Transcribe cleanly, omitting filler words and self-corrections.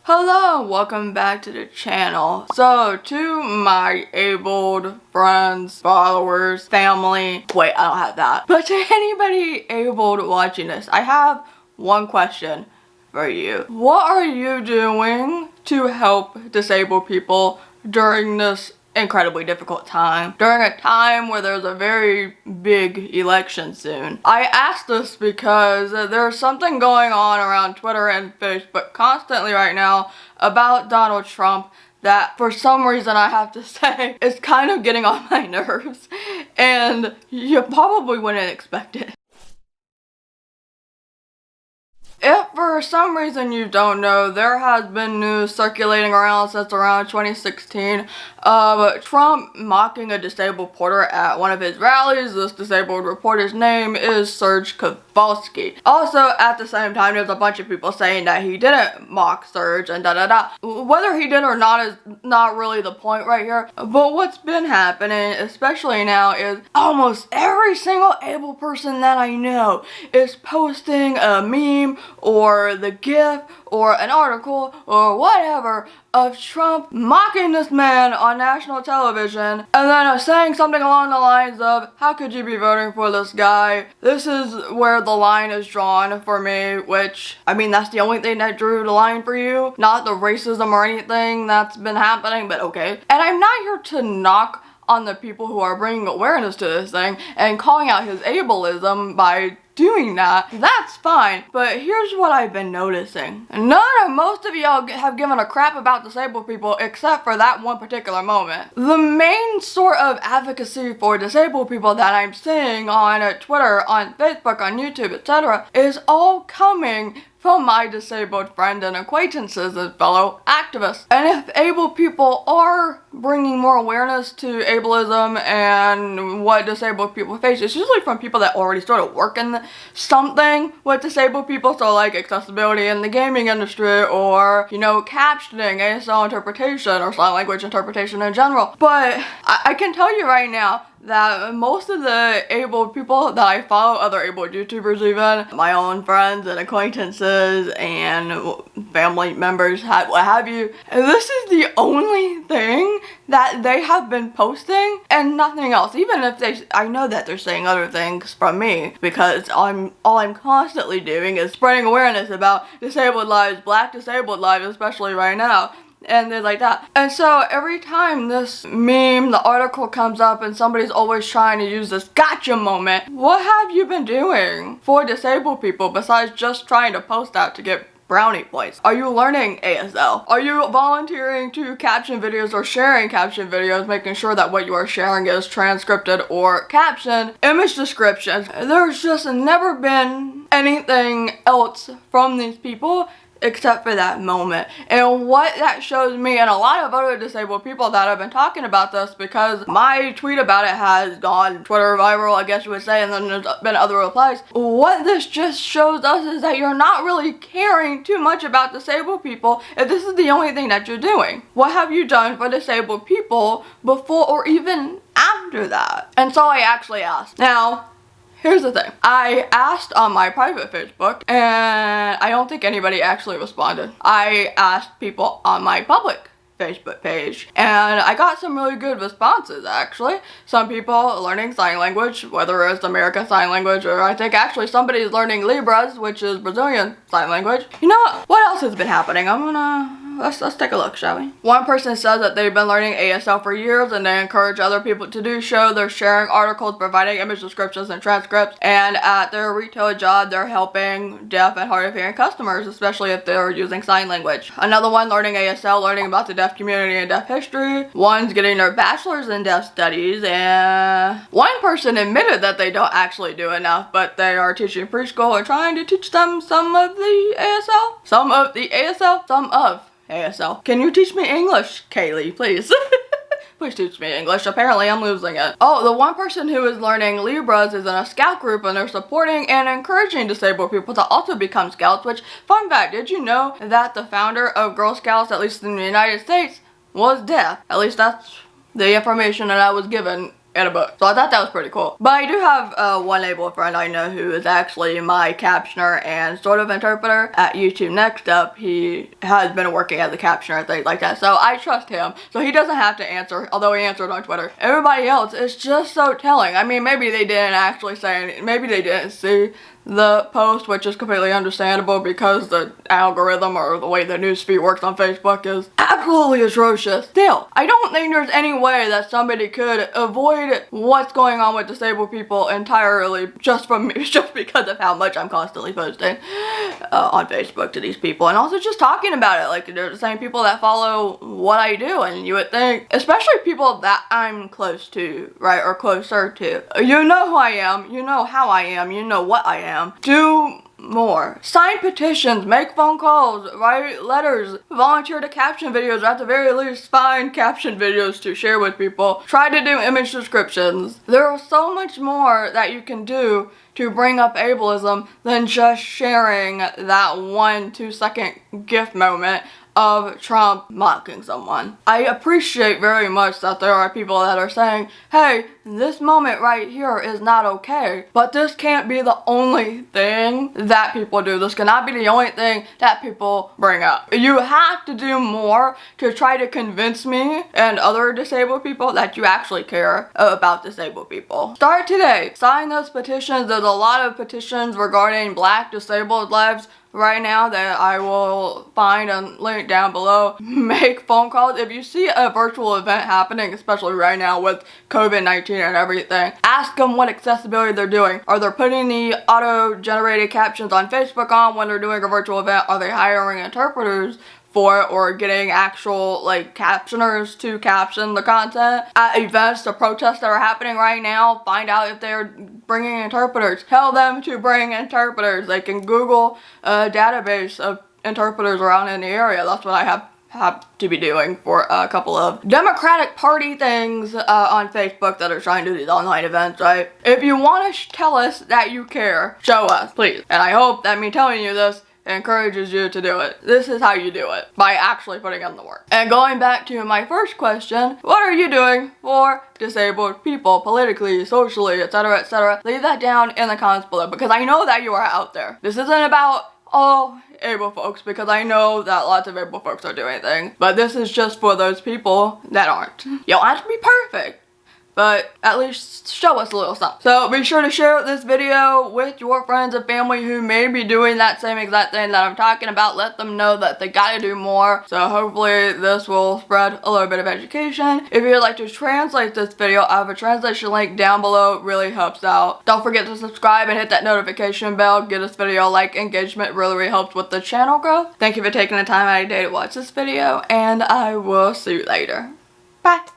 Hello, welcome back to the channel. So, to my abled friends, followers, family, wait, I don't have that. But to anybody abled watching this, I have one question for you. What are you doing to help disabled people during this incredibly difficult time, during a time where there's a very big election soon? I ask this because there's something going on around Twitter and Facebook constantly right now about Donald Trump that for some reason I have to say is kind of getting on my nerves, and you probably wouldn't expect it. If for some reason you don't know, there has been news circulating around since around 2016 of Trump mocking a disabled reporter at one of his rallies. This disabled reporter's name is Serge Kovaleski. Also, at the same time, there's a bunch of people saying that he didn't mock Serge and da-da-da. Whether he did or not is not really the point right here. But what's been happening, especially now, is almost every single able person that I know is posting a meme or the GIF or an article or whatever of Trump mocking this man on national television and then saying something along the lines of, how could you be voting for this guy? This is where the line is drawn for me, which, I mean, that's the only thing that drew the line for you, not the racism or anything that's been happening, but okay. And I'm not here to knock on the people who are bringing awareness to this thing and calling out his ableism by doing that. That's fine, but here's what I've been noticing. Most of y'all have given a crap about disabled people except for that one particular moment. The main sort of advocacy for disabled people that I'm seeing on Twitter, on Facebook, on YouTube, etc. is all coming from my disabled friends and acquaintances and fellow activists. And if able people are bringing more awareness to ableism and what disabled people face, it's usually from people that already sort of work in something with disabled people, so like accessibility in the gaming industry or, you know, captioning, ASL interpretation, or sign language interpretation in general. But I can tell you right now that most of the abled people that I follow, other abled YouTubers even, my own friends and acquaintances and family members, what have you, this is the only thing that they have been posting and nothing else. Even if I know that they're saying other things from me, because all I'm constantly doing is spreading awareness about disabled lives, black disabled lives, especially right now, and things like that. And so every time this meme, the article comes up and somebody's always trying to use this gotcha moment, what have you been doing for disabled people besides just trying to post that to get brownie points? Are you learning ASL? Are you volunteering to caption videos or sharing caption videos, making sure that what you are sharing is transcripted or captioned? Image descriptions. There's just never been anything else from these people except for that moment. And what that shows me, and a lot of other disabled people that have been talking about this, because my tweet about it has gone Twitter viral, I guess you would say, and then there's been other replies. What this just shows us is that you're not really caring too much about disabled people if this is the only thing that you're doing. What have you done for disabled people before or even after that? And so I actually asked. Now, here's the thing. I asked on my private Facebook, and I don't think anybody actually responded. I asked people on my public Facebook page, and I got some really good responses, actually. Some people learning sign language, whether it's American Sign Language, or I think actually somebody's learning Libras, which is Brazilian Sign Language. You know what else has been happening? Let's take a look, shall we? One person says that they've been learning ASL for years and they encourage other people to do so. They're sharing articles, providing image descriptions and transcripts, and at their retail job, they're helping deaf and hard of hearing customers, especially if they're using sign language. Another one learning ASL, learning about the deaf community and deaf history. One's getting their bachelor's in deaf studies, and one person admitted that they don't actually do enough, but they are teaching preschool and trying to teach them some of ASL. Can you teach me English, Kaylee, please? Please teach me English. Apparently I'm losing it. Oh, the one person who is learning Libras is in a scout group, and they're supporting and encouraging disabled people to also become scouts, which, fun fact, did you know that the founder of Girl Scouts, at least in the United States, was deaf? At least that's the information that I was given in a book. So I thought that was pretty cool. But I do have one able friend I know who is actually my captioner and sort of interpreter at YouTube Next Up. He has been working as a captioner and things like that. So I trust him. So he doesn't have to answer, although he answered on Twitter. Everybody else is just so telling. I mean, maybe they didn't actually say anything. Maybe they didn't see the post, which is completely understandable because the algorithm or the way the newsfeed works on Facebook is absolutely atrocious. Still, I don't think there's any way that somebody could avoid what's going on with disabled people entirely just because of how much I'm constantly posting on Facebook to these people, and also just talking about it. Like, they're the same people that follow what I do, and you would think, especially people that I'm close to, right, or closer to, you know who I am, you know how I am, you know what I am. Do more. Sign petitions, make phone calls, write letters, volunteer to caption videos, or at the very least find caption videos to share with people. Try to do image descriptions. There is so much more that you can do to bring up ableism than just sharing that 1-2 second GIF moment of Trump mocking someone. I appreciate very much that there are people that are saying, hey, this moment right here is not okay, but this can't be the only thing that people do. This cannot be the only thing that people bring up. You have to do more to try to convince me and other disabled people that you actually care about disabled people. Start today. Sign those petitions. There's a lot of petitions regarding Black disabled lives right now that I will find and link down below. Make phone calls. If you see a virtual event happening, especially right now with COVID-19 and everything, ask them what accessibility they're doing. Are they putting the auto-generated captions on Facebook on when they're doing a virtual event? Are they hiring interpreters for it, or getting actual like captioners to caption the content at events, the protests that are happening right now? Find out if they're bringing interpreters. Tell them to bring interpreters. They can Google a database of interpreters around in the area. That's what I have to be doing for a couple of Democratic Party things on Facebook that are trying to do these online events, right? If you want to tell us that you care, show us, please. And I hope that me telling you this encourages you to do it. This is how you do it, by actually putting in the work. And going back to my first question, what are you doing for disabled people politically, socially, etc., etc.? Leave that down in the comments below, because I know that you are out there. This isn't about all able folks, because I know that lots of able folks are doing things, but this is just for those people that aren't. You don't have to be perfect, but at least show us a little something. So be sure to share this video with your friends and family who may be doing that same exact thing that I'm talking about. Let them know that they gotta do more. So hopefully this will spread a little bit of education. If you'd like to translate this video, I have a translation link down below. It really helps out. Don't forget to subscribe and hit that notification bell. Give this video a like. Engagement really helps with the channel growth. Thank you for taking the time out of your day to watch this video, and I will see you later. Bye.